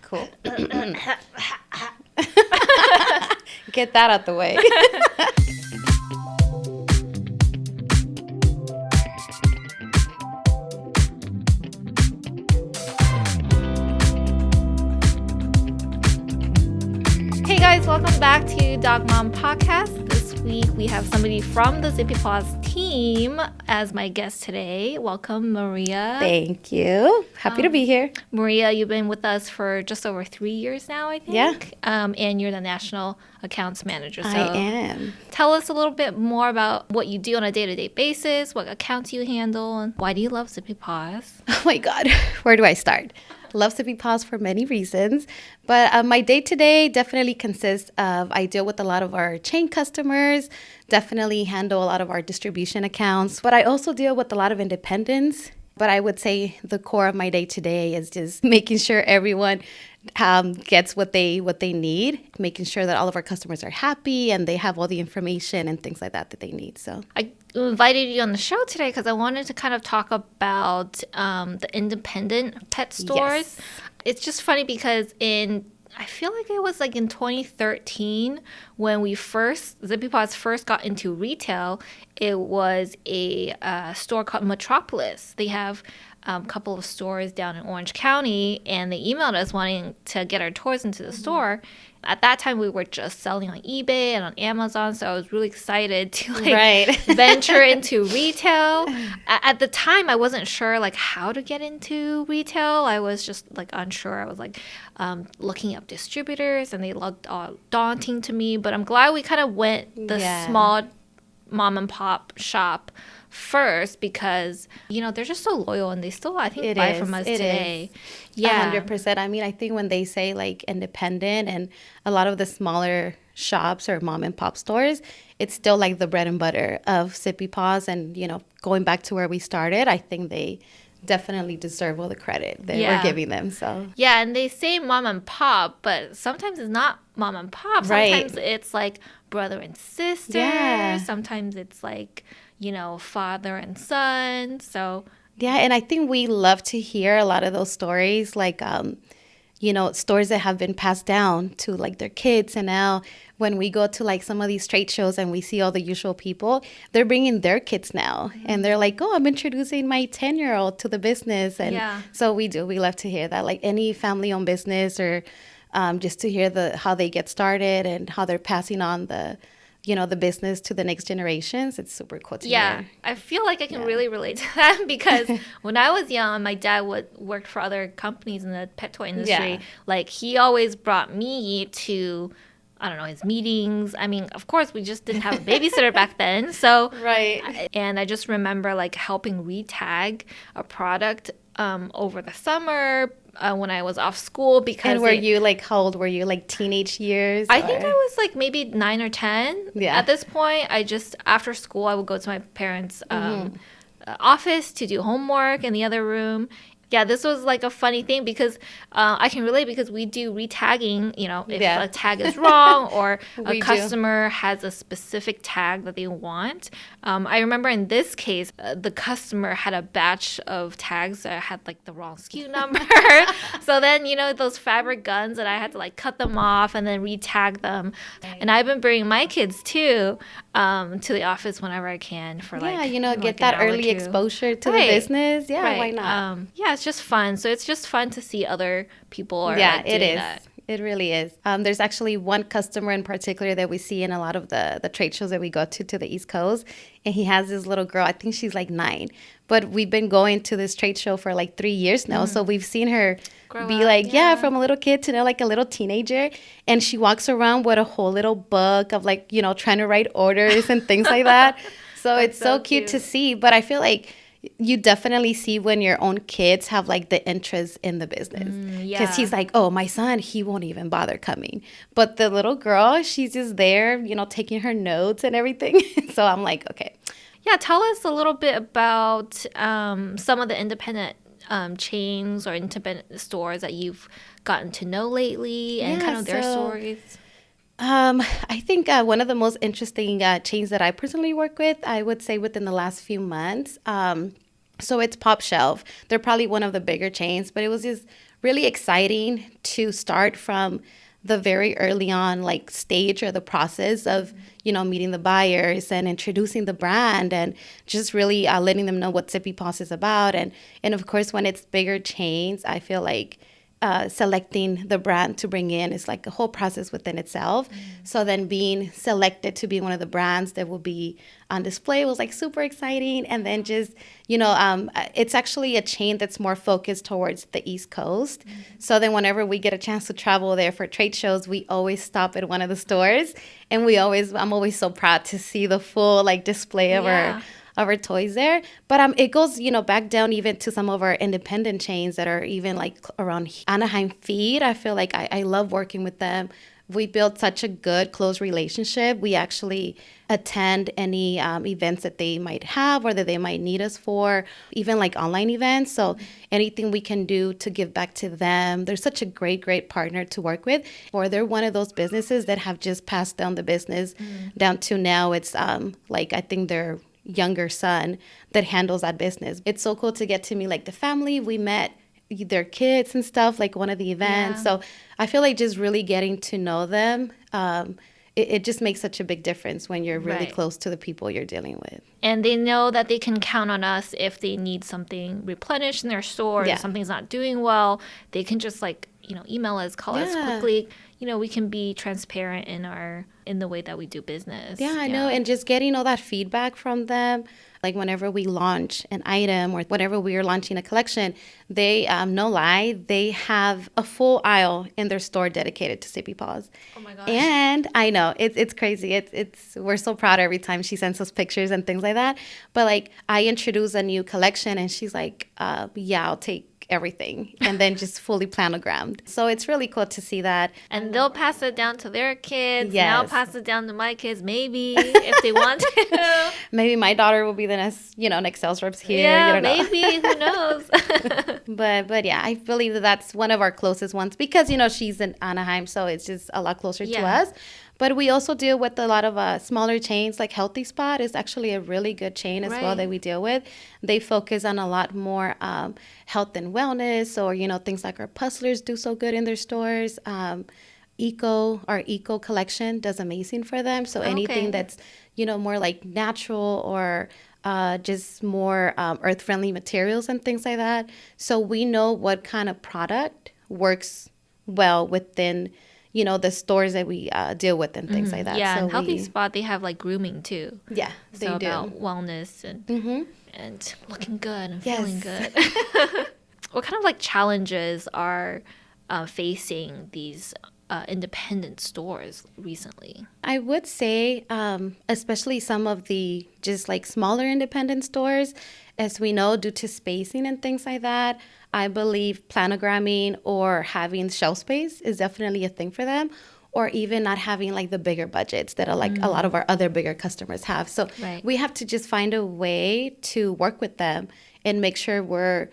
Cool. Get that out the way. Hey guys, welcome back to Dog Mom Podcast. This week we have somebody from the ZippyPaws team as my guest today. Welcome, Maria. Thank you. Happy to be here. Maria, you've been with us for just over 3 years now, I think. Yeah. And you're the National Accounts Manager. So I am. Tell us a little bit more about what you do on a day-to-day basis, what accounts you handle, and why do you love ZippyPaws? Oh my God, where do I start? Love ZippyPaws for many reasons, but my day-to-day definitely consists of, I deal with a lot of our chain customers, definitely handle a lot of our distribution accounts, but I also deal with a lot of independents. But I would say the core of my day-to-day is just making sure everyone gets what they need, making sure that all of our customers are happy and they have all the information and things like that they need. So I invited you on the show today because I wanted to kind of talk about the independent pet stores. Yes. It's just funny because I feel like it was like in 2013 when ZippyPaws first got into retail. It was a store called Metropolis. They have a couple of stores down in Orange County, and they emailed us wanting to get our toys into the store. At that time, we were just selling on eBay and on Amazon, so I was really excited to venture into retail. At the time, I wasn't sure how to get into retail. I was just unsure. I was looking up distributors, and they looked all daunting to me. But I'm glad we kind of went the small mom and pop shop first because they're just so loyal and they still I think buy from us today. Yeah, 100%. I mean, I think when they say independent and a lot of the smaller shops or mom and pop stores, it's still the bread and butter of ZippyPaws. And going back to where we started, I think they definitely deserve all the credit that we're giving them. So and they say mom and pop, but sometimes it's not mom and pop. Sometimes it's brother and sister. Sometimes it's father and son. So and I think we love to hear a lot of those stories, stores that have been passed down to their kids. And now when we go to some of these trade shows and we see all the usual people, they're bringing their kids now. Mm-hmm. And they're I'm introducing my 10-year-old to the business. And so we love to hear that, any family-owned business or just to hear how they get started and how they're passing on the business to the next generations. It's super cool to hear. I feel like I can really relate to that because when I was young, my dad worked for other companies in the pet toy industry. He always brought me to, I don't know, his meetings. I mean, of course, we just didn't have a babysitter back then. So, and I just remember helping retag a product over the summer when I was off school because. And were you how old were you? Teenage years? I think I was maybe 9 or 10. At this point, I just after school I would go to my parents' office to do homework in the other room. Yeah, this was a funny thing because I can relate because we do retagging, if a tag is wrong or a customer has a specific tag that they want. I remember in this case, the customer had a batch of tags that had the wrong SKU number. So then, those fabric guns that I had to cut them off and then retag them. And I've been bringing my kids too to the office whenever I can for get that early exposure to the business. Yeah, why not? It's just fun. So it's just fun to see other people are it is. That. It really is. There's actually one customer in particular that we see in a lot of the trade shows that we go to the East Coast. And he has this little girl, I think she's 9. But we've been going to this trade show for 3 years now. So we've seen her be from a little kid to now a little teenager. And she walks around with a whole little book of trying to write orders and things like that. So it's so cute to see. But I feel you definitely see when your own kids have the interest in the business. Because he's oh, my son, he won't even bother coming. But the little girl, she's just there, taking her notes and everything. So I'm okay. Yeah, tell us a little bit about some of the independent chains or independent stores that you've gotten to know lately and kind of their stories. I think one of the most interesting chains that I personally work with, I would say within the last few months, so it's Pop Shelf. They're probably one of the bigger chains, but it was just really exciting to start from the very early on like stage or the process of meeting the buyers and introducing the brand and just really letting them know what ZippyPaws is about. And of course, when it's bigger chains, I feel like selecting the brand to bring in is like a whole process within itself. So then being selected to be one of the brands that will be on display was like super exciting. And then just, it's actually a chain that's more focused towards the East Coast. So then whenever we get a chance to travel there for trade shows, we always stop at one of the stores. And I'm always so proud to see the full like display of our toys there. But it goes, back down even to some of our independent chains that are even like around Anaheim Feed. I feel like I love working with them. We built such a good, close relationship. We actually attend any events that they might have or that they might need us for, even like online events. So anything we can do to give back to them. They're such a great, great partner to work with. Or they're one of those businesses that have just passed down the business down to now. It's like I think they're younger son that handles that business. It's so cool to get to meet like the family. We met their kids and stuff, like one of the events. So I feel like just really getting to know them, it just makes such a big difference when you're really close to the people you're dealing with. And they know that they can count on us if they need something replenished in their store, or something's not doing well. They can just email us, call us quickly. We can be transparent in the way that we do business. Yeah, I know. And just getting all that feedback from them. Like whenever we launch an item or whenever we are launching a collection, they, no lie, they have a full aisle in their store dedicated to ZippyPaws. Oh my gosh. And I know, it's crazy. We're so proud every time she sends us pictures and things like that. But like I introduce a new collection and she's like, I'll take everything, and then just fully planogrammed. So it's really cool to see that. And they'll pass it down to their kids. Yes. And I'll pass it down to my kids, maybe, if they want to. Maybe my daughter will be the next sales reps here. Yeah, you don't know. Maybe. Who knows? But yeah, I believe that's one of our closest ones because, she's in Anaheim, so it's just a lot closer to us. But we also deal with a lot of smaller chains, like Healthy Spot is actually a really good chain as well that we deal with. They focus on a lot more health and wellness, or, things like our Puzzlers do so good in their stores. Our Eco collection does amazing for them. So anything that's, more like natural or just more earth-friendly materials and things like that. So we know what kind of product works well within the stores that we deal with and things like that. Yeah, so and Healthy Spot, they have like grooming too. Yeah, they do. About wellness and looking good and feeling good. What kind of like challenges are facing these independent stores recently? I would say, especially some of the just like smaller independent stores, as we know, due to spacing and things like that, I believe planogramming or having shelf space is definitely a thing for them, or even not having like the bigger budgets that are like a lot of our other bigger customers have. So we have to just find a way to work with them and make sure we're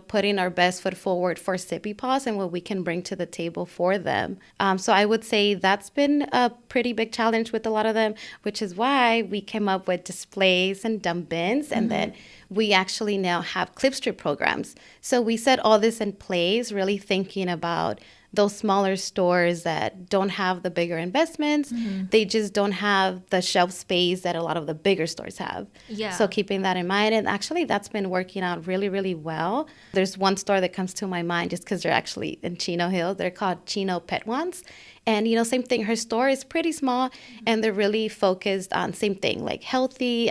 putting our best foot forward for ZippyPaws and what we can bring to the table for them. So I would say that's been a pretty big challenge with a lot of them, which is why we came up with displays and dump bins. And then we actually now have clip strip programs. So we set all this in place, really thinking about those smaller stores that don't have the bigger investments. They just don't have the shelf space that a lot of the bigger stores have. So keeping that in mind, and actually that's been working out really, really well. There's one store that comes to my mind just because they're actually in Chino Hills. They're called Chino Pet Wants. And, same thing. Her store is pretty small and they're really focused on same thing, like healthy,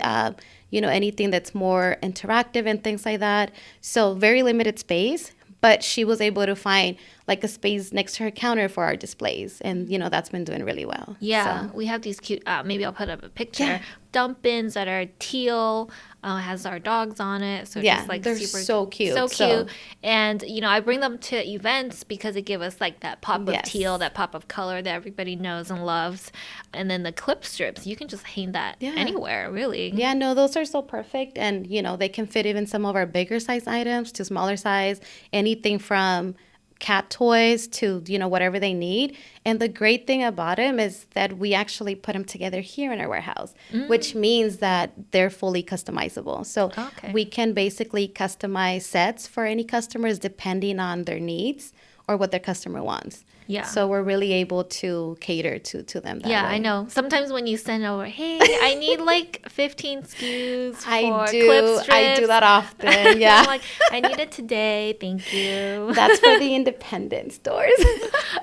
anything that's more interactive and things like that. So very limited space. But she was able to find like a space next to her counter for our displays. And, that's been doing really well. Yeah, so. We have these cute, maybe I'll put up a picture, dump bins that are teal, has our dogs on it. So just like they're super, so cute. So cute. And, I bring them to events because it gives us like that pop of teal, that pop of color that everybody knows and loves. And then the clip strips, you can just hang that anywhere, really. Yeah, no, those are so perfect. And, they can fit even some of our bigger size items to smaller size, anything from cat toys to, whatever they need. And the great thing about them is that we actually put them together here in our warehouse, which means that they're fully customizable. So Okay. we can basically customize sets for any customers depending on their needs or what their customer wants. Yeah. So we're really able to cater to them that way. Yeah, I know. Sometimes when you send over, hey, I need like 15 SKUs for I clip strips. I do that often. Yeah. I'm like, I need it today. Thank you. That's for the independent stores.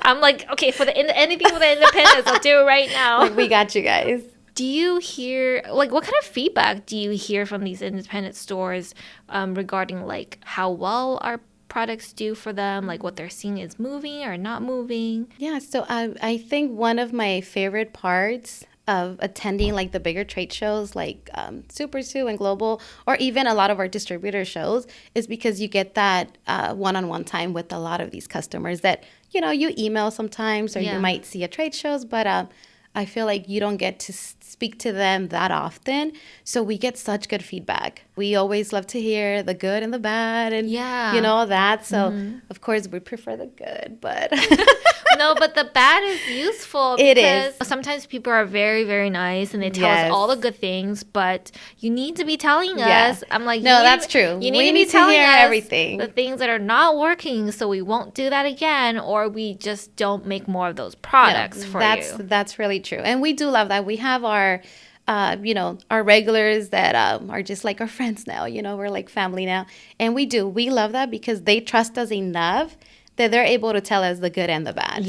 I'm like, okay, for anything for the independents, I'll do it right now. Like, we got you guys. Do you hear, like, what kind of feedback do you hear from these independent stores regarding, like, how well our products do for them, like what they're seeing is moving or not moving? Yeah, so I think one of my favorite parts of attending like the bigger trade shows like Super Zoo and Global, or even a lot of our distributor shows, is because you get that one-on-one time with a lot of these customers that, you email sometimes, or you might see at trade shows, but I feel like you don't get to speak to them that often. So we get such good feedback. We always love to hear the good and the bad and, all that. So, of course, we prefer the good, but... No, but the bad is useful. It because is. Sometimes people are very, very nice and they tell us all the good things, but you need to be telling us. I'm like, no, that's true. You need we to need be telling hear us everything. the things that are not working, so we won't do that again, or we just don't make more of those products for you. That's really true. And we do love that. We have our our regulars that are just like our friends now. We're like family now. And we love that because they trust us enough that they're able to tell us the good and the bad.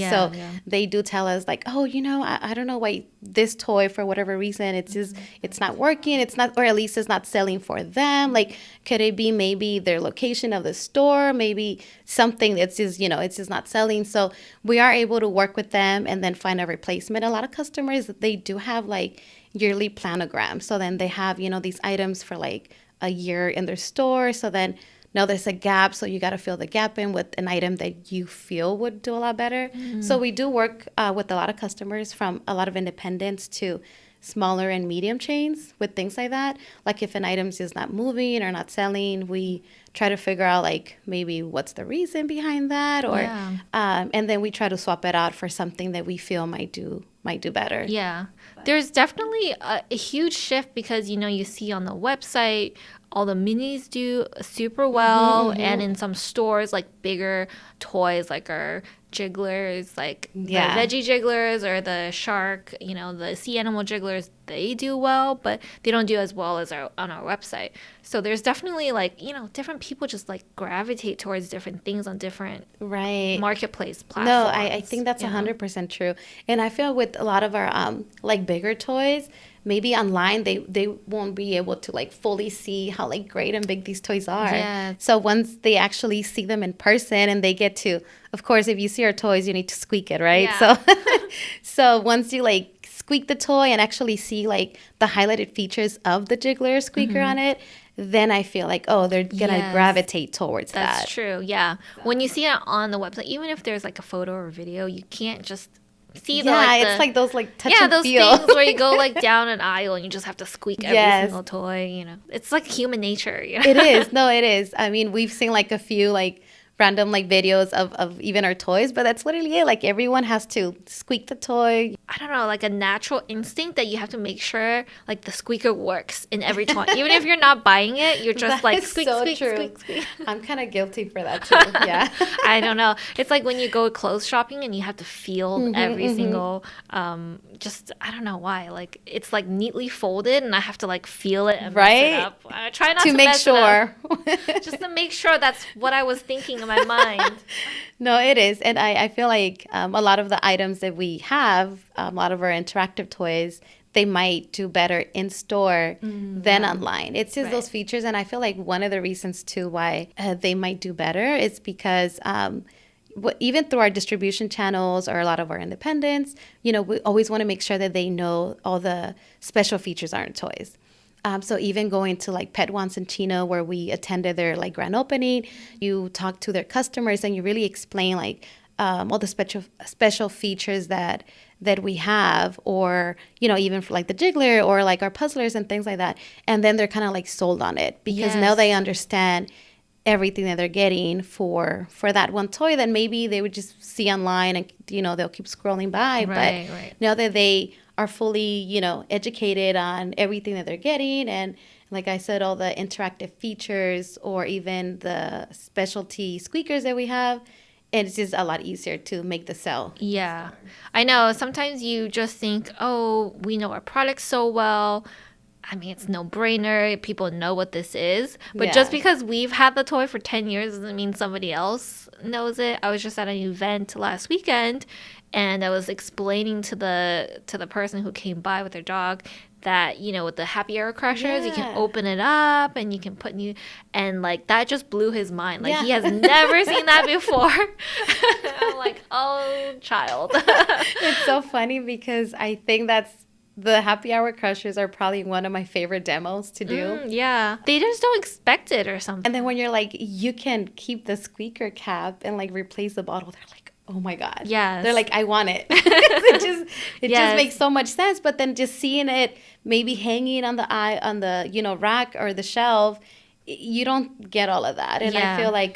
They do tell us like, oh, I don't know why this toy, for whatever reason, it's not working. It's not, or at least it's not selling for them. Like, could it be maybe their location of the store? Maybe something that's just, it's just not selling. So we are able to work with them and then find a replacement. A lot of customers, they do have like yearly planograms. So then they have, these items for like a year in their store. So then there's a gap, so you got to fill the gap in with an item that you feel would do a lot better. So we do work with a lot of customers, from a lot of independents to smaller and medium chains with things like that. Like if an item's just not moving or not selling, we try to figure out like maybe what's the reason behind that, or and then we try to swap it out for something that we feel might do better. Yeah. There's definitely a huge shift because, you see on the website, all the minis do super well. And in some stores, like bigger toys, like our jigglers, like the veggie jigglers or the shark, the sea animal jigglers, they do well, but they don't do as well as on our website. So there's definitely like, different people just like gravitate towards different things on different marketplace platforms. No, I think that's 100% true. And I feel with a lot of our like bigger toys, maybe online they won't be able to like fully see how like great and big these toys are. Yeah. So once they actually see them in person and they get to, of course, if you see our toys, you need to squeak it, right? Yeah. So once you like squeak the toy and actually see like the highlighted features of the jiggler squeaker on it, then I feel like, oh, they're gonna gravitate towards that. That's true. Yeah. When you see it on the website, even if there's like a photo or video, you can't just see it's like those like touch and those feel things where you go like down an aisle and you just have to squeak every single toy. It's like human nature. It is. No, it is. I mean, we've seen like a few like random like videos of even our toys, but that's literally it. Like everyone has to squeak the toy. I don't know, like a natural instinct that you have to make sure like the squeaker works in every toy. Even if you're not buying it, you're just like squeak, so squeak, true. squeak, squeak. I'm kind of guilty for that too. Yeah. I don't know. It's like when you go clothes shopping and you have to feel every single I don't know why. Like it's like neatly folded and I have to like feel it and mess it up. I try not to make mess sure. It up. Just to make sure that's what I was thinking in my mind. No, it is. And I feel like a lot of the items that we have, a lot of our interactive toys, they might do better in store than online. It's just those features. And I feel like one of the reasons too why they might do better is because even through our distribution channels or a lot of our independents, we always want to make sure that they know all the special features on our toys. So even going to like Pet Wants in Chino, where we attended their like grand opening, you talk to their customers and you really explain like all the special features that we have, or even for like the jiggler or like our puzzlers and things like that. And then they're kind of like sold on it because now they understand everything that they're getting for that one toy that maybe they would just see online and, they'll keep scrolling by. Right, But right. now that they are fully, educated on everything that they're getting, and like I said, all the interactive features or even the specialty squeakers that we have, it's just a lot easier to make the sale. Yeah. I know. Sometimes you just think, oh, we know our product so well. I mean, it's no brainer. People know what this is. But just Yeah. because we've had the toy for 10 years doesn't mean somebody else knows it. I was just at an event last weekend and I was explaining to the person who came by with their dog that, with the happy hour crushers, you can Yeah. open it up and you can put new, and like that just blew his mind. Like he Yeah. has never seen that before. I'm like, oh, child. It's so funny because I think the happy hour crushers are probably one of my favorite demos to do. Yeah. They just don't expect it or something. And then when you're like, you can keep the squeaker cap and like replace the bottle, they're like, oh my God. Yes. They're like, I want it. It Yes. just makes so much sense. But then just seeing it maybe hanging on the rack or the shelf, you don't get all of that. And Yeah. I feel like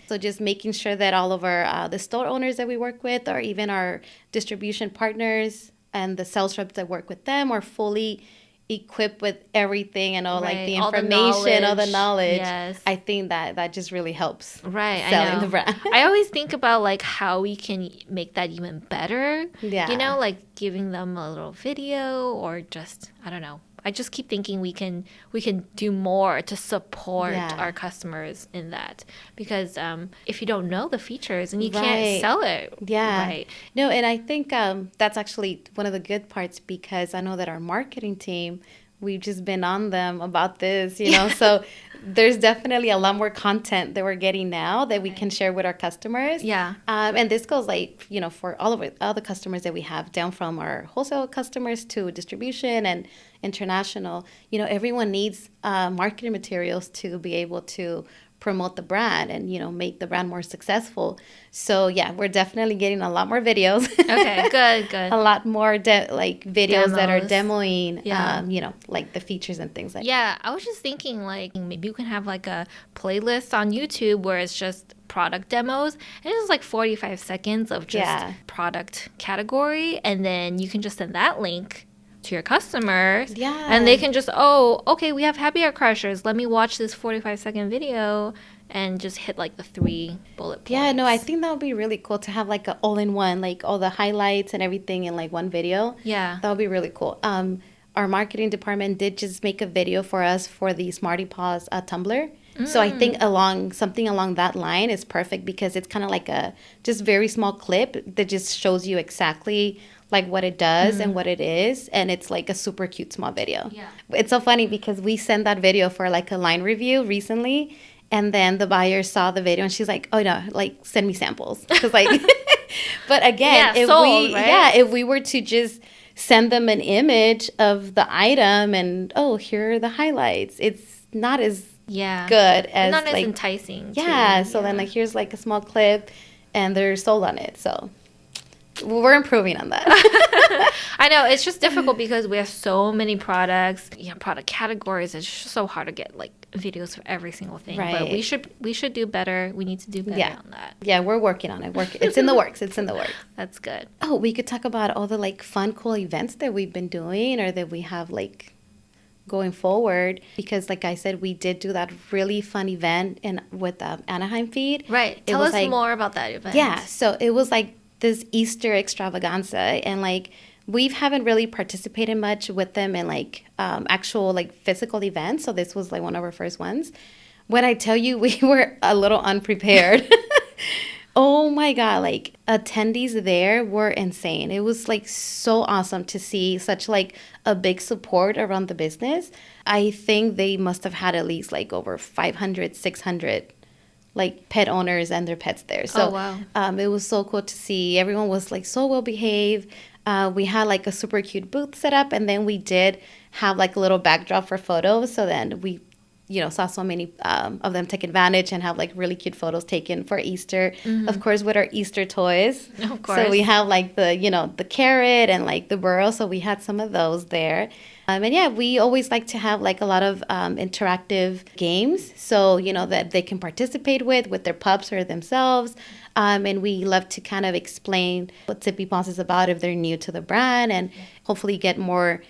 so just making sure that all of our the store owners that we work with, or even our distribution partners and the sales reps that work with them, are fully equipped with everything and all like Right. the All the information, all the knowledge. knowledge. Yes. I think that just really helps Right, I selling know. the brand. I always think about like how we can make that even better. Yeah. Like giving them a little video or just I don't know. I just keep thinking we can do more to support Yeah. our customers in that because if you don't know the features and you Right. can't sell it, Yeah. right? No, and I think that's actually one of the good parts, because I know that our marketing team, we've just been on them about this, So there's definitely a lot more content that we're getting now that we can share with our customers. Yeah. And this goes like, for all the customers that we have, down from our wholesale customers to distribution and international. Everyone needs marketing materials to be able to promote the brand and, make the brand more successful. So yeah, we're definitely getting a lot more videos. Okay, good. A lot more videos that are Demos. demoing, Yeah. like the features and things like that. Yeah, I was just thinking like maybe you can have like a playlist on YouTube where it's just product demos and it's just like 45 seconds of just Yeah. product category, and then you can just send that link to your customers. Yeah. And they can just, oh, okay, we have happy hour crushers. Let me watch this 45-second video and just hit like the 3 bullet points. Yeah, no, I think that would be really cool to have like a all-in-one, like all the highlights and everything in like one video. Yeah. That would be really cool. Our marketing department did just make a video for us for the ZippyPaws tumbler. So I think something along that line is perfect, because it's kind of like a just very small clip that just shows you exactly like what it does and what it is, and it's like a super cute small video. Yeah. It's so funny because we sent that video for like a line review recently, and then the buyer saw the video and she's like, "Oh no, like send me samples." Cuz like but again, Yeah, sold, right? if we were to just send them an image of the item and, "Oh, here are the highlights." It's not as Yeah. good as Not as like enticing. yeah, too. so then like here's like a small clip and they're sold on it. So we're improving on that. I know it's just difficult because we have so many products, product categories. It's just so hard to get like videos for every single thing. But Right. we should do better. We need to do better Yeah. on that. Yeah, we're working on it. It's in the works. It's in the works. That's good. Oh, we could talk about all the like fun, cool events that we've been doing or that we have like going forward, because like I said, we did do that really fun event with Anaheim Feed. Right. It Tell was us like, more about that event. yeah, so it was like this Easter extravaganza, and like we haven't really participated much with them in like actual like physical events, so this was like one of our first ones. When I tell you, we were a little unprepared. Oh my God, like attendees there were insane. It was like so awesome to see such like a big support around the business. I think they must have had at least like over 500, 600 like pet owners and their pets there. So Oh, wow. it was so cool to see. Everyone was like so well behaved. We had like a super cute booth set up, and then we did have like a little backdrop for photos. So then we saw so many of them take advantage and have like really cute photos taken for Easter. Of course, with our Easter toys. Of course. So we have like the carrot and like the burrow. So we had some of those there. And yeah, we always like to have like a lot of interactive games. So, that they can participate with their pups or themselves. And we love to kind of explain what ZippyPaws is about if they're new to the brand and hopefully get more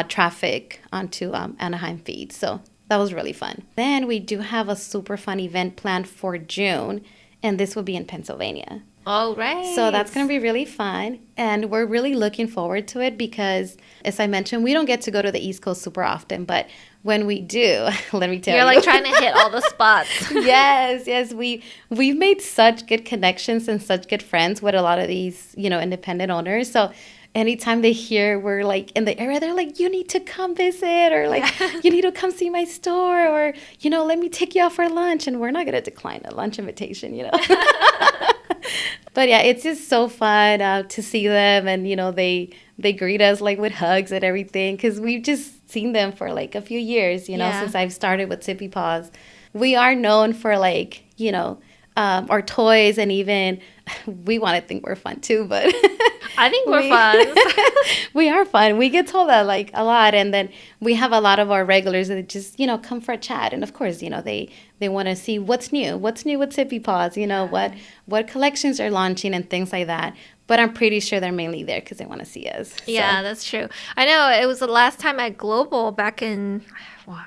traffic onto Anaheim feed. So that was really fun. Then we do have a super fun event planned for June, and this will be in Pennsylvania. All right. So that's going to be really fun. And we're really looking forward to it because, as I mentioned, we don't get to go to the East Coast super often. But when we do, let me tell you. You're like trying to hit all the spots. Yes. We've made such good connections and such good friends with a lot of these, independent owners. So anytime they hear we're like in the area, they're like, you need to come visit, or like, you need to come see my store, or, let me take you out for lunch. And we're not going to decline a lunch invitation, But yeah, it's just so fun to see them, and they greet us like with hugs and everything, because we've just seen them for like a few years, since I've started with ZippyPaws. We are known for like our toys, and even we want to think we're fun too, but I think we're fun. We are fun. We get told that like a lot, and then we have a lot of our regulars that just come for a chat, and of course they want to see what's new with ZippyPaws, what collections are launching and things like that. But I'm pretty sure they're mainly there because they want to see us. Yeah, that's true. I know it was the last time at Global back in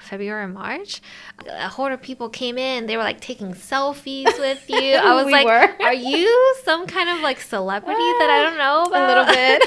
February or March. A horde of people came in. They were like taking selfies with you. I was like, are you some kind of like celebrity that I don't know about? A little bit.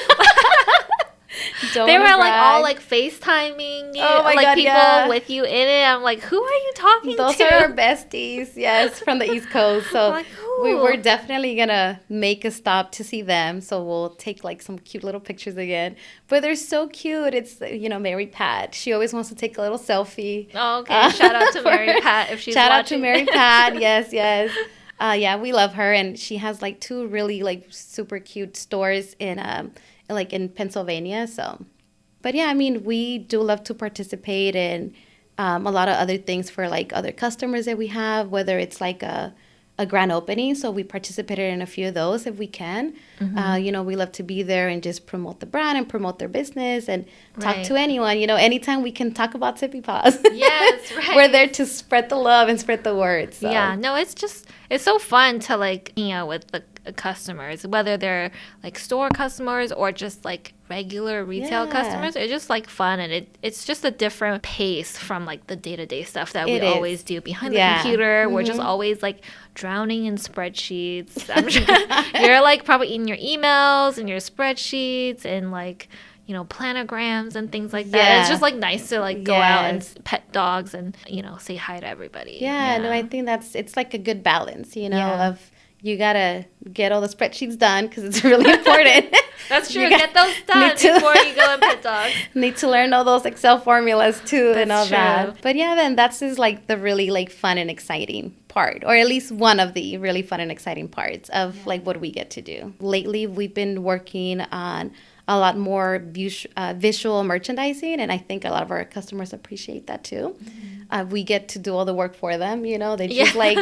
They were like all like FaceTiming you, like God, people with you in it. I'm like, who are you talking to? Those are our besties, yes, from the East Coast. So like, we were definitely gonna make a stop to see them. So we'll take like some cute little pictures again. But they're so cute. It's Mary Pat. She always wants to take a little selfie. Oh, okay. Shout out to Mary Pat if she's watching. Shout out to Mary Pat. Yes. Yeah, we love her, and she has like 2 really like super cute stores in Pennsylvania. So, but yeah, I mean, we do love to participate in a lot of other things for like other customers that we have, whether it's like a grand opening. So we participated in a few of those if we can. We love to be there and just promote the brand and promote their business and talk to anyone. Anytime we can talk about ZippyPaws. Yes, right. We're there to spread the love and spread the word. So. Yeah, no, it's so fun to like hang out with the customers, whether they're like store customers or just like regular retail customers. It's just like fun, and it's just a different pace from like the day-to-day stuff that we always do behind the computer. We're just always like drowning in spreadsheets. I'm sure you're like probably in your emails and your spreadsheets and like planograms and things like that. Yeah. It's just like nice to like go out and pet dogs and say hi to everybody. No, I think it's like a good balance of you gotta get all the spreadsheets done because it's really important. That's true. Get those done before you go and pet dogs. Need to learn all those Excel formulas too. That's and all true. That. But yeah, then that's just like the really like fun and exciting part, or at least one of the really fun and exciting parts of like what we get to do. Lately, we've been working on a lot more visual merchandising, and I think a lot of our customers appreciate that too. We get to do all the work for them, they just like,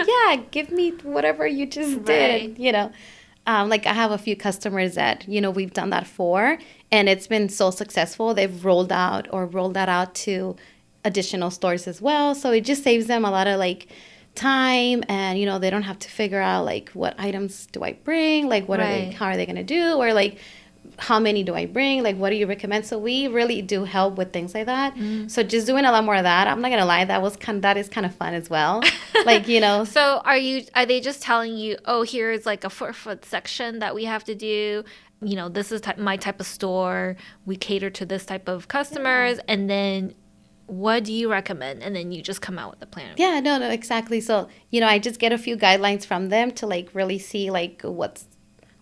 give me whatever you just did, like I have a few customers that, we've done that for, and it's been so successful. They've rolled that out to additional stores as well. So it just saves them a lot of like time, and, they don't have to figure out like what items do I bring? Like how are they going to do? Or like, how many do I bring? Like, what do you recommend? So we really do help with things like that. So just doing a lot more of that. I'm not gonna lie, that is kind of fun as well. Like, So are they just telling you, oh, here's like a 4-foot section that we have to do? This is my type of store. We cater to this type of customers, and then what do you recommend? And then you just come out with a plan. Yeah, no, exactly. So I just get a few guidelines from them to like really see like what's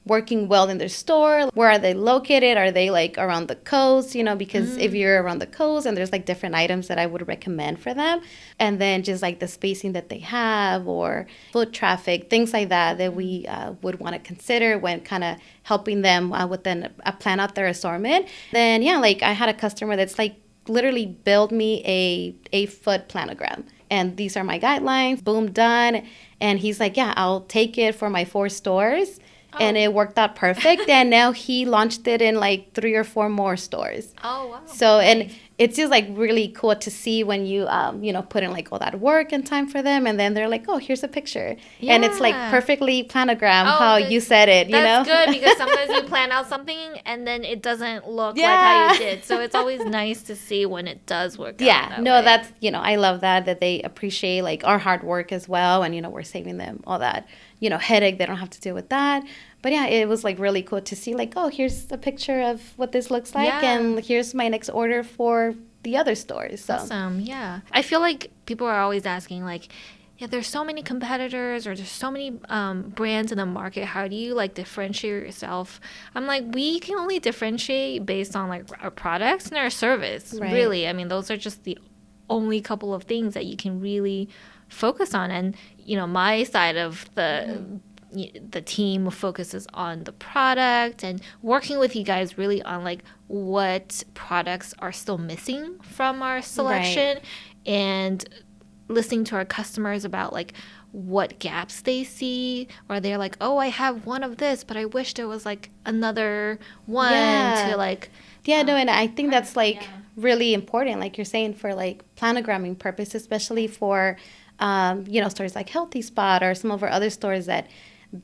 working well in their store. Where are they located? Are they like around the coast? Because if you're around the coast, and there's like different items that I would recommend for them, and then just like the spacing that they have, or foot traffic, things like that we would want to consider when kind of helping them with plan out their assortment. Then like I had a customer that's like literally built me a 8-foot planogram. and these are my guidelines. Boom, done. And he's like, yeah, I'll take it for my 4 stores. And it worked out perfect. And now he launched it in like 3 or 4 more stores. Oh, wow. So, and it's just like really cool to see when you, put in like all that work and time for them. And then they're like, oh, here's a picture. Yeah. And it's like perfectly planogram how you said it, you know? That's good, because sometimes you plan out something and then it doesn't look like Yeah. how you did. So it's always nice to see when it does work out. Yeah, that no, way. that's, I love that they appreciate like our hard work as well. And, we're saving them all that, headache. They don't have to deal with that. But yeah, it was like really cool to see like, oh, here's a picture of what this looks like. Yeah. And here's my next order for the other stores. So. Awesome, yeah. I feel like people are always asking like, yeah, there's so many competitors or there's so many brands in the market. How do you like differentiate yourself? I'm like, we can only differentiate based on like our products and our service. Right. Really, I mean, those are just the only couple of things that you can really focus on. And my side of the team focuses on the product and working with you guys really on like what products are still missing from our selection, Right. and listening to our customers about like what gaps they see, or they're like, oh, I have one of this, but I wish there was like another one Yeah. to like. Yeah, no, and I think that's like really important, like you're saying, for like planogramming purpose, especially for, stores like Healthy Spot or some of our other stores that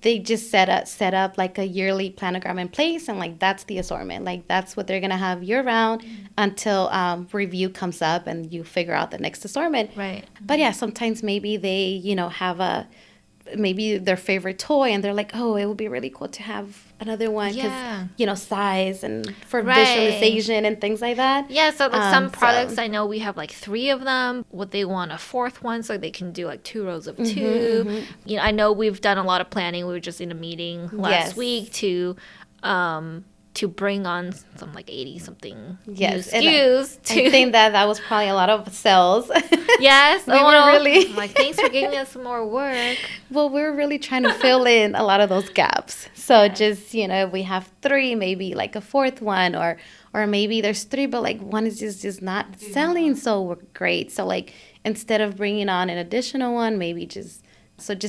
they just set up like a yearly planogram in place, and like that's the assortment. Like that's what they're gonna have year round until review comes up and you figure out the next assortment. Right. But yeah, sometimes maybe they have maybe their favorite toy, and they're like, oh, it would be really cool to have another one because Yeah. size and for Right. visualization and things like that. Yeah, so like some products, so- I know we have like 3 of them. Would they want a 4th one so they can do like 2 rows of 2? I know we've done a lot of planning. We were just in a meeting last Yes. week to bring on some like 80 something Yes, new and SKUs. I think that was probably a lot of sales. Yes, We were really- I'm like, thanks for giving us some more work. Well, we're really trying to fill in a lot of those gaps. So just, if we have 3, maybe like a 4th one, or maybe there's 3, but like one is just not selling so great. So like instead of bringing on an additional one, maybe just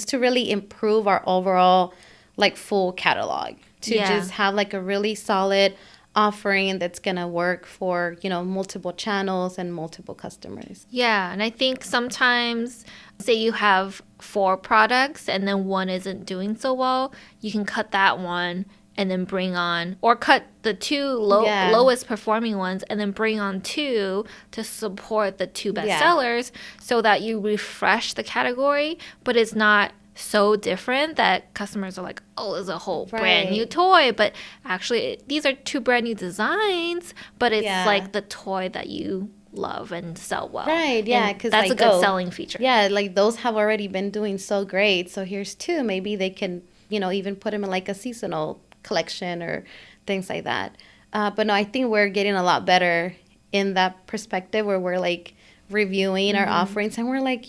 to really improve our overall like full catalog, to just have like a really solid offering that's going to work for, multiple channels and multiple customers. Yeah, and I think sometimes, say you have 4 products and then one isn't doing so well, you can cut that one and then bring on, or cut the 2 lowest performing ones and then bring on 2 to support the 2 best sellers, so that you refresh the category, but it's not so different that customers are like, oh, it's a whole brand new toy, but actually these are 2 brand new designs, but it's like the toy that you love and sell well. Right, yeah, because that's like, a good selling feature. Yeah, like those have already been doing so great. So here's 2. Maybe they can, even put them in like a seasonal collection or things like that. But no, I think we're getting a lot better in that perspective, where we're like reviewing our offerings, and we're like,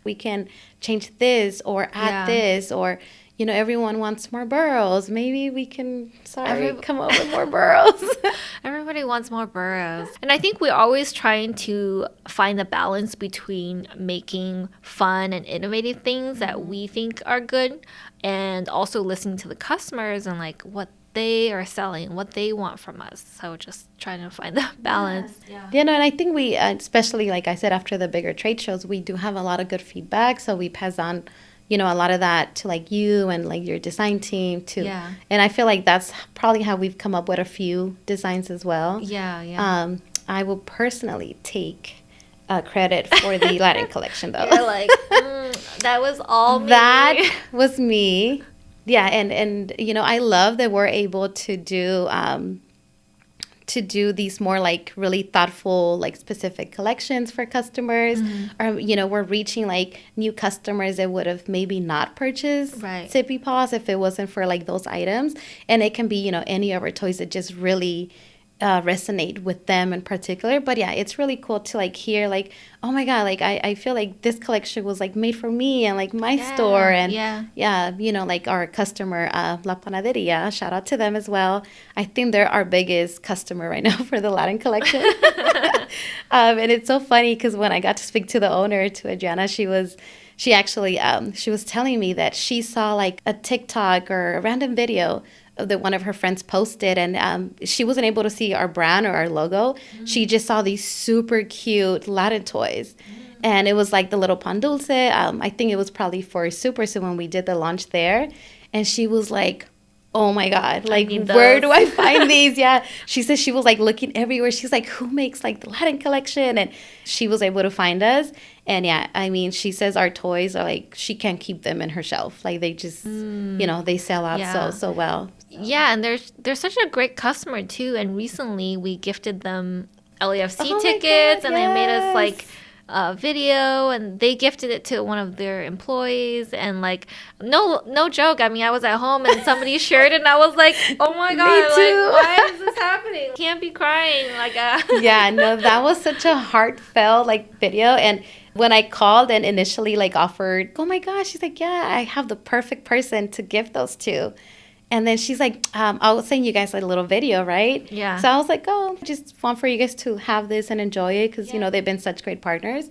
we can change this or add this, or everyone wants more burrows. Maybe we can come up with more burrows. Everybody wants more burrows. And I think we're always trying to find the balance between making fun and innovative things that we think are good, and also listening to the customers and like what they are selling, what they want from us. So just trying to find the balance. And I think we, especially like I said, after the bigger trade shows, we do have a lot of good feedback. So we pass on, a lot of that to like you and like your design team too. Yeah. And I feel like that's probably how we've come up with a few designs as well. Yeah. I will personally take credit for the Latin collection though. You're like, that was all me. That was me. Yeah, and I love that we're able to do these more like really thoughtful, like specific collections for customers. Or we're reaching like new customers that would have maybe not purchased ZippyPaws if it wasn't for like those items. And it can be any of our toys that just really resonate with them in particular. But yeah, it's really cool to like hear like, oh my God, like I feel like this collection was like made for me and like my store. And yeah, you know, like our customer, La Panaderia, shout out to them as well. I think they're our biggest customer right now for the Latin collection. And it's so funny because when I got to speak to the owner, to Adriana, she actually she was telling me that she saw like a TikTok or a random video that one of her friends posted, and she wasn't able to see our brand or our logo. She just saw these super cute Latin toys. And it was like the little pan dulce. I think it was probably for Super Soon when we did the launch there. And she was like, oh my God, like, where do I find these? Yeah. She said she was like looking everywhere. She's like, who makes like the Latin collection? And she was able to find us. And yeah, I mean, she says our toys are like, she can't keep them in her shelf. Like they just, you know, they sell out so well. Yeah, and they're such a great customer too. And recently we gifted them LAFC tickets, and they made us like a video, and they gifted it to one of their employees. And like, no joke. I mean, I was at home and somebody shared it, and I was like, oh my God, Me too. like, why is this happening? Can't be crying. Like, yeah, no, that was such a heartfelt like video. And when I called and initially like offered, oh my gosh, she's like, yeah, I have the perfect person to give those to. And then she's like, I'll send you guys like a little video, right? Yeah. So I was like, oh, just want for you guys to have this and enjoy it because, you know, they've been such great partners.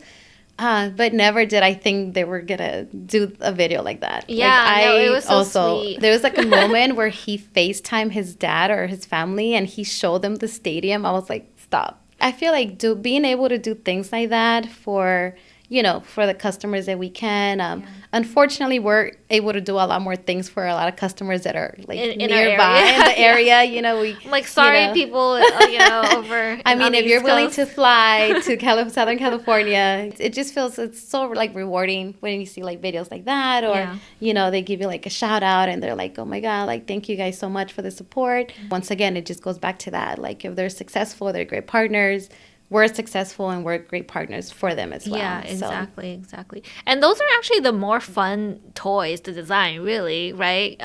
But never did I think they were going to do a video like that. Yeah, like, no, it was so sweet. There was like a moment where he FaceTimed his dad or his family and he showed them the stadium. I was like, stop. I feel like being able to do things like that for, you know, for the customers that we can. Unfortunately, we're able to do a lot more things for a lot of customers that are like in nearby in the area. You know, I'm like, sorry, you know, people, you know, over. I mean, if you're willing to fly to Southern California, it just feels, it's so like rewarding when you see like videos like that, or you know, they give you like a shout out and they're like, oh my God, like thank you guys so much for the support. Once again, it just goes back to that. Like if they're successful, they're great partners. We're successful and we're great partners for them as well. Yeah, exactly. And those are actually the more fun toys to design, really, right?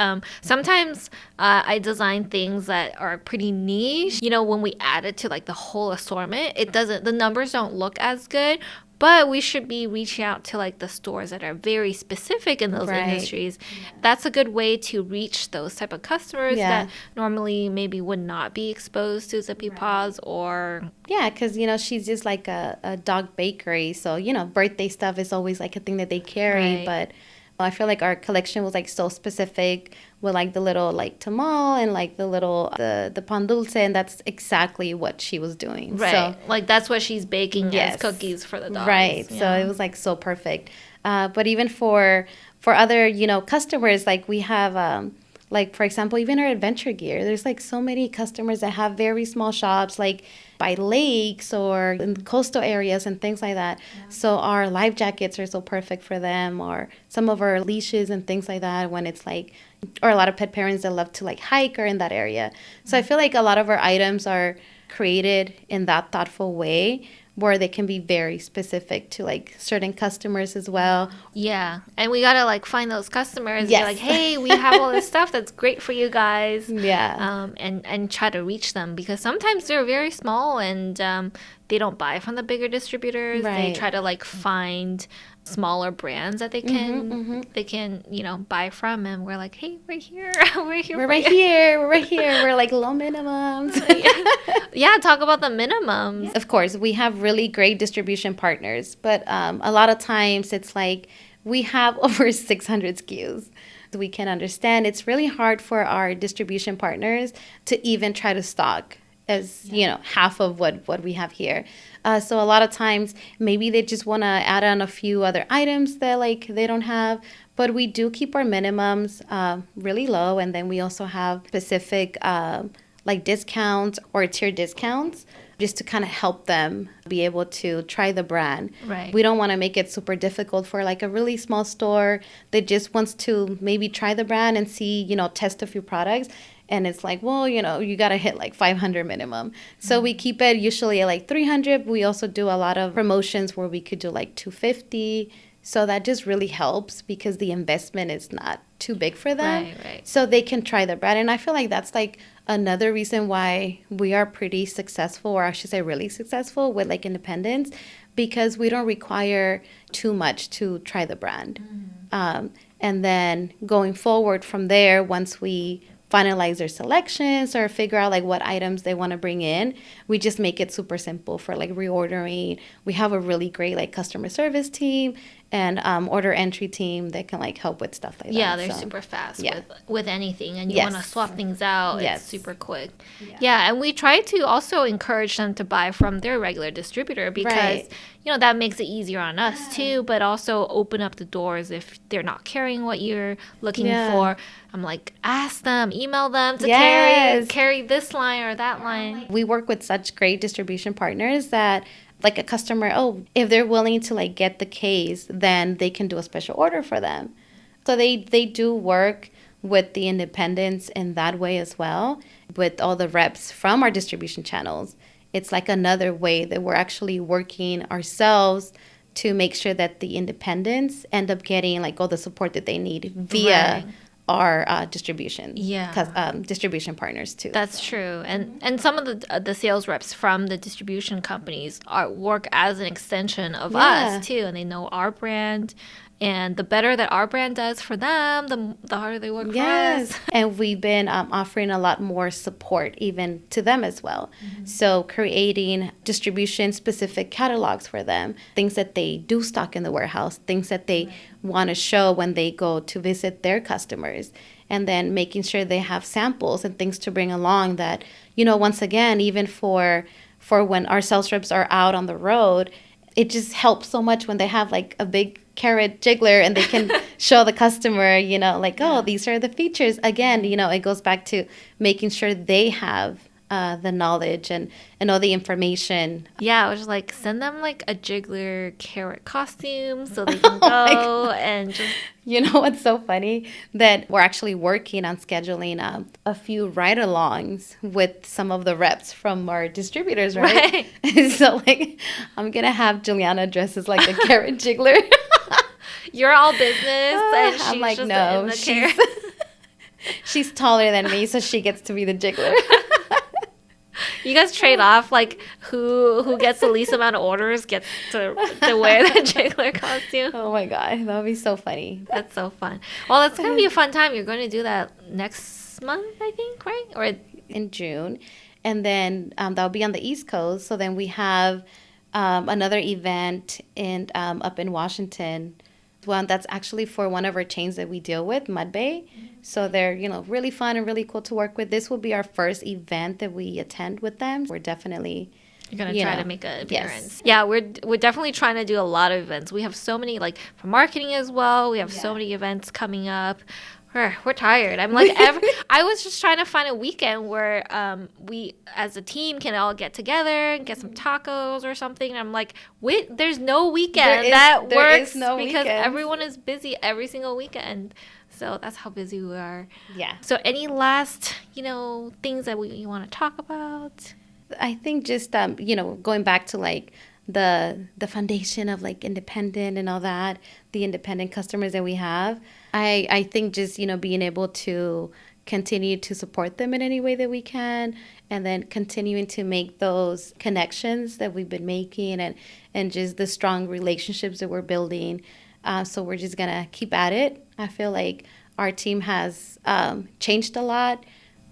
Sometimes I design things that are pretty niche. You know, when we add it to like the whole assortment, the numbers don't look as good. But we should be reaching out to like the stores that are very specific in those industries. That's a good way to reach those type of customers that normally maybe would not be exposed to ZippyPaws or... Yeah, because, you know, she's just like a dog bakery. So, you know, birthday stuff is always like a thing that they carry. But I feel like our collection was like so specific with like the little like tamal and like the little the pan dulce, and that's exactly what she was doing. Right. So, like that's what she's baking as cookies for the dogs. Right. Yeah. So it was like so perfect. But even for other, you know, customers, like we have like, for example, even our adventure gear, there's like so many customers that have very small shops, like by lakes or in coastal areas and things like that. So our life jackets are so perfect for them, or some of our leashes and things like that when it's like, or a lot of pet parents that love to like hike or in that area. So I feel like a lot of our items are created in that thoughtful way, where they can be very specific to like certain customers as well. Yeah. And we got to like find those customers and be like, hey, we have all this stuff that's great for you guys. Yeah. And try to reach them, because sometimes they're very small and they don't buy from the bigger distributors. They try to like find smaller brands that they can you know, buy from, and we're like, hey, we're here. We're right here. We're like low minimums. Yeah, talk about the minimums. Of course, we have really great distribution partners, but a lot of times it's like we have over 600 SKUs. We can understand it's really hard for our distribution partners to even try to stock as, you know, half of what we have here. So a lot of times maybe they just want to add on a few other items that like they don't have, but we do keep our minimums really low. And then we also have specific like discounts or tier discounts just to kind of help them be able to try the brand. Right. We don't want to make it super difficult for like a really small store that just wants to maybe try the brand and see, you know, test a few products. And it's like, well, you know, you got to hit like 500 minimum. So we keep it usually at like 300. We also do a lot of promotions where we could do like 250, So that just really helps because the investment is not too big for them. Right. So they can try the brand. And I feel like that's like another reason why we are pretty successful, or I should say really successful with like independence, because we don't require too much to try the brand. And then going forward from there, once we finalize their selections or figure out like what items they want to bring in, we just make it super simple for like reordering. We have a really great like customer service team and order entry team that can like help with stuff like that. Yeah, they're super fast with anything, and you Yes. want to swap things out. Yes. It's super quick. Yeah, and we try to also encourage them to buy from their regular distributor because Right. that makes it easier on us too, but also open up the doors if they're not carrying what you're looking for. I'm like, ask them, email them to Yes. carry this line or that line. We work with such great distribution partners that like a customer, if they're willing to like get the case, then they can do a special order for them. So they do work with the independents in that way as well, with all the reps from our distribution channels. It's like another way that we're actually working ourselves to make sure that the independents end up getting like all the support that they need via our distribution partners too. That's true, and some of the sales reps from the distribution companies work as an extension of us too, and they know our brand. And the better that our brand does for them, the harder they work for us. And we've been offering a lot more support even to them as well. So creating distribution-specific catalogs for them, things that they do stock in the warehouse, things that they want to show when they go to visit their customers. And then making sure they have samples and things to bring along that, once again, even for when our sales reps are out on the road, it just helps so much when they have like a big carrot jiggler and they can show the customer, these are the features. Again, it goes back to making sure they have the knowledge and all the information. Yeah, I was just like, send them like a jiggler carrot costume so they can go and just... You know what's so funny? That we're actually working on scheduling a few ride-alongs with some of the reps from our distributors, right? So like, I'm going to have Juliana dress as like a carrot jiggler. You're all business and she's I'm like, just no, in the carrot. She's taller than me, so she gets to be the jiggler. You guys trade off, like who gets the least amount of orders gets to wear the jiggler costume. Oh my god, that would be so funny. That's so fun. Well, that's gonna be a fun time. You're going to do that next month, I think, right? Or in June, and then that'll be on the East Coast. So then we have another event up in Washington. One that's actually for one of our chains that we deal with, Mud Bay. So they're, really fun and really cool to work with. This will be our first event that we attend with them. We're definitely... You're going to try to make an appearance. Yes. Yeah, we're definitely trying to do a lot of events. We have so many, like, for marketing as well. We have so many events coming up. We're tired. I'm like, I was just trying to find a weekend where we, as a team, can all get together and get some tacos or something. And I'm like, there's no weekend that works because everyone is busy every single weekend. So that's how busy we are. Yeah. So any last, things that you want to talk about? I think just, going back to like the foundation of like independent and all that, the independent customers that we have, I think just, being able to continue to support them in any way that we can, and then continuing to make those connections that we've been making and just the strong relationships that we're building. So we're just going to keep at it. I feel like our team has changed a lot,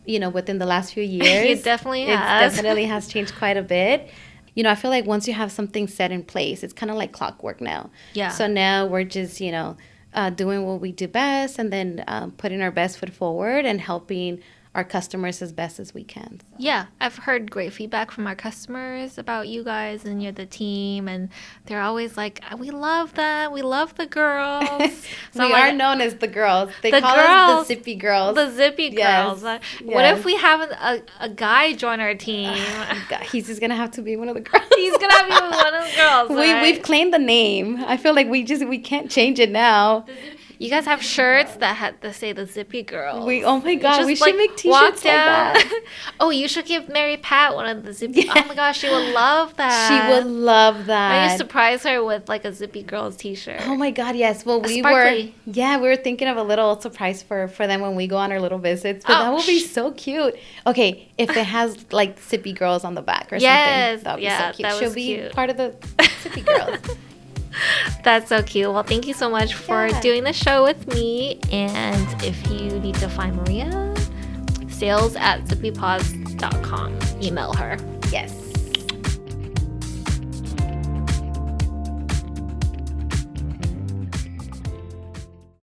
within the last few years. It definitely has. It definitely has changed quite a bit. I feel like once you have something set in place, it's kind of like clockwork now. Yeah. So now we're just, doing what we do best and then putting our best foot forward and helping our customers as best as we can. So. Yeah, I've heard great feedback from our customers about you guys and you're the team, and they're always like, we love them, we love the girls. So we are known as the girls. They call us the Zippy girls. The Zippy girls. Yes. What if we have a guy join our team? He's just going to have to be one of the girls. He's going to have to be one of the girls, right? We've claimed the name. I feel like we can't change it now. You guys have shirts that had to say the Zippy Girls. Oh my God, Just, we should make walk t-shirts like that. Oh, you should give Mary Pat one of the Zippy. Oh my gosh, she would love that. She would love that. I need to surprise her with like a Zippy Girls t-shirt. Oh my God, yes. Well, we sparkly. were thinking of a little surprise for them when we go on our little visits. But that would be so cute. Okay, if it has like Zippy Girls on the back or something, that would be so cute. She'll be part of the Zippy Girls. That's so cute. Well, thank you so much for doing the show with me. And if you need to find Maria, sales@zippypaws.com. Email her. Yes.